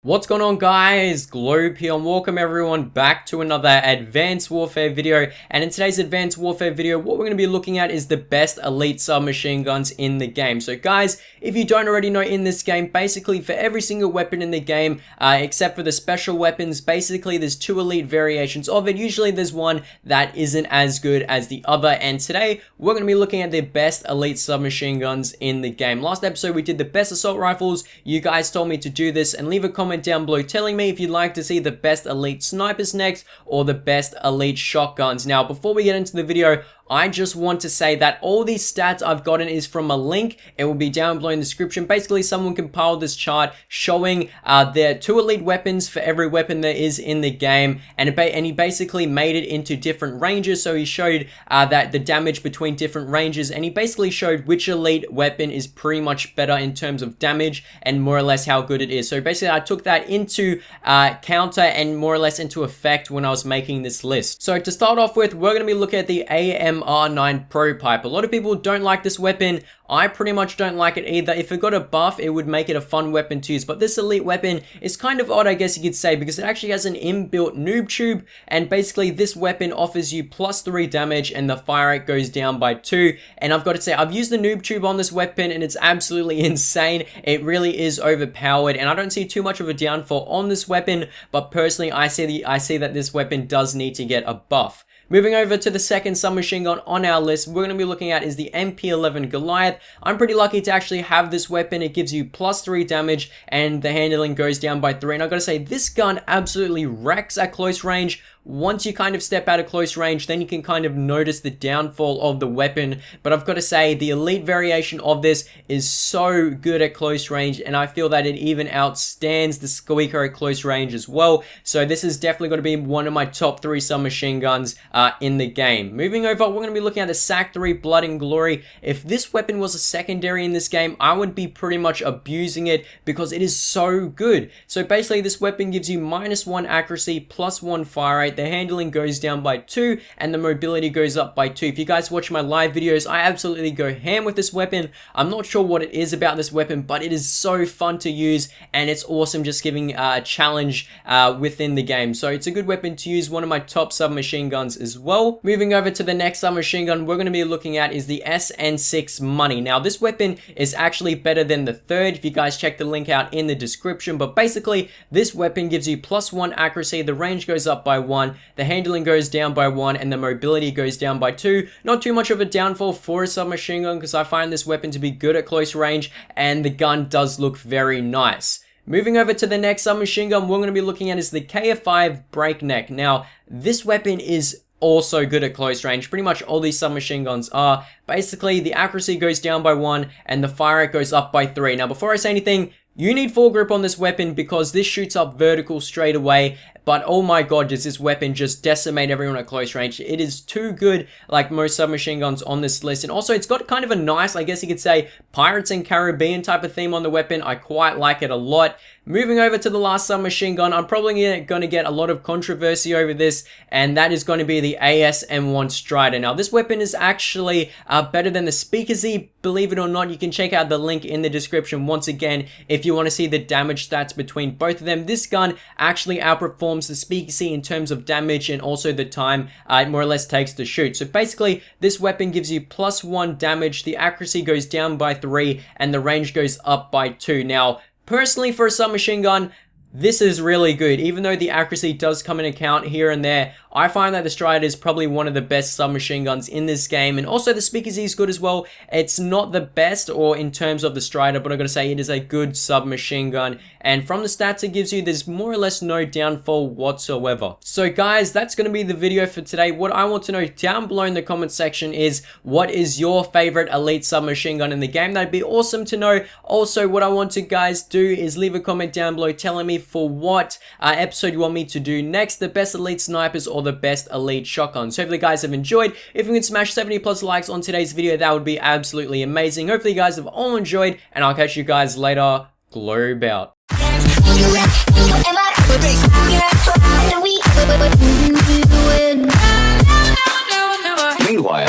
What's going on, guys? Globe here, and welcome everyone back to another Advanced Warfare video. And in today's Advanced Warfare video, what we're going to be looking at is the best elite submachine guns in the game. So guys, if you don't already know, in this game, basically for every single weapon in the game, except for the special weapons, basically there's two elite variations of it. Usually there's one that isn't as good as the other, and today we're going to be looking at the best elite submachine guns in the game. Last episode we did the best assault rifles. You guys told me to do this, and leave a comment down below telling me if you'd like to see the best elite snipers next or the best elite shotguns. Now, before we get into the video, I just want to say that all these stats I've gotten is from a link. It will be down below in the description. Basically, someone compiled this chart showing their two elite weapons for every weapon there is in the game, and he basically made it into different ranges. So he showed that the damage between different ranges, and he basically showed which elite weapon is pretty much better in terms of damage and more or less how good it is. So basically, I took that into counter and more or less into effect when I was making this list. So to start off with, we're going to be looking at the AMR9 Pro Pipe. A lot of people don't like this weapon. I pretty much don't like it either. If it got a buff, it would make it a fun weapon to use. But this elite weapon is kind of odd, I guess you could say, because it actually has an inbuilt noob tube, and basically this weapon offers you +3 damage and the fire rate goes down by 2. And I've got to say, I've used the noob tube on this weapon and it's absolutely insane. It really is overpowered, and I don't see too much of a downfall on this weapon, but personally I see that this weapon does need to get a buff. Moving over to the second submachine gun on our list, we're going to be looking at is the MP11 Goliath. I'm pretty lucky to actually have this weapon. It gives you +3 damage and the handling goes down by 3. And I've got to say, this gun absolutely wrecks at close range. Once you kind of step out of close range, then you can kind of notice the downfall of the weapon. But I've got to say, the elite variation of this is so good at close range, and I feel that it even outstands the Squeaker at close range as well. So this is definitely going to be one of my top 3 submachine guns in the game. Moving over, we're going to be looking at the SAC-3 Blood and Glory. If this weapon was a secondary in this game, I would be pretty much abusing it because it is so good. So basically, this weapon gives you -1 accuracy, +1 fire rate. The handling goes down by 2 and the mobility goes up by 2. If you guys watch my live videos, I absolutely go ham with this weapon. I'm not sure what it is about this weapon, but it is so fun to use, and it's awesome just giving a challenge within the game. So it's a good weapon to use, one of my top submachine guns as well. Moving over to the next submachine gun we're going to be looking at is the SN6 Money. Now, this weapon is actually better than the third, if you guys check the link out in the description, but basically this weapon gives you +1 accuracy, the range goes up by 1, the handling goes down by 1, and the mobility goes down by 2. Not too much of a downfall for a submachine gun, because I find this weapon to be good at close range, and the gun does look very nice. Moving over to the next submachine gun we're going to be looking at is the KF5 Breakneck. Now, this weapon is also good at close range. Pretty much all these submachine guns are. Basically, the accuracy goes down by 1 and the fire rate goes up by 3. Now, before I say anything, you need foregrip on this weapon because this shoots up vertical straight away. But oh my god, does this weapon just decimate everyone at close range. It is too good, like most submachine guns on this list. And also, it's got kind of a nice, I guess you could say, Pirates and Caribbean type of theme on the weapon. I quite like it a lot. Moving over to the last submachine gun, I'm probably going to get a lot of controversy over this, and that is going to be the AS-M1 Strider. Now, this weapon is actually better than the Speakeasy. Believe it or not, you can check out the link in the description once again if you want to see the damage stats between both of them. This gun actually outperforms the Speakeasy in terms of damage and also the time it more or less takes to shoot. So basically, this weapon gives you +1 damage, the accuracy goes down by 3, and the range goes up by 2. Now, personally, for a submachine gun, this is really good. Even though the accuracy does come in account here and there, I find that the Strider is probably one of the best submachine guns in this game. And also the Speakeasy is good as well. It's not the best or in terms of the Strider, but I gotta say it is a good submachine gun. And from the stats it gives you, there's more or less no downfall whatsoever. So guys, that's gonna be the video for today. What I want to know down below in the comment section is, what is your favorite elite submachine gun in the game? That'd be awesome to know. Also, what I want to guys do is leave a comment down below telling me for what episode you want me to do next, the best elite snipers or the best elite shotguns. Hopefully you guys have enjoyed. If you can smash 70+ likes on today's video, that would be absolutely amazing. Hopefully you guys have all enjoyed, and I'll catch you guys later. Globe out. Meanwhile,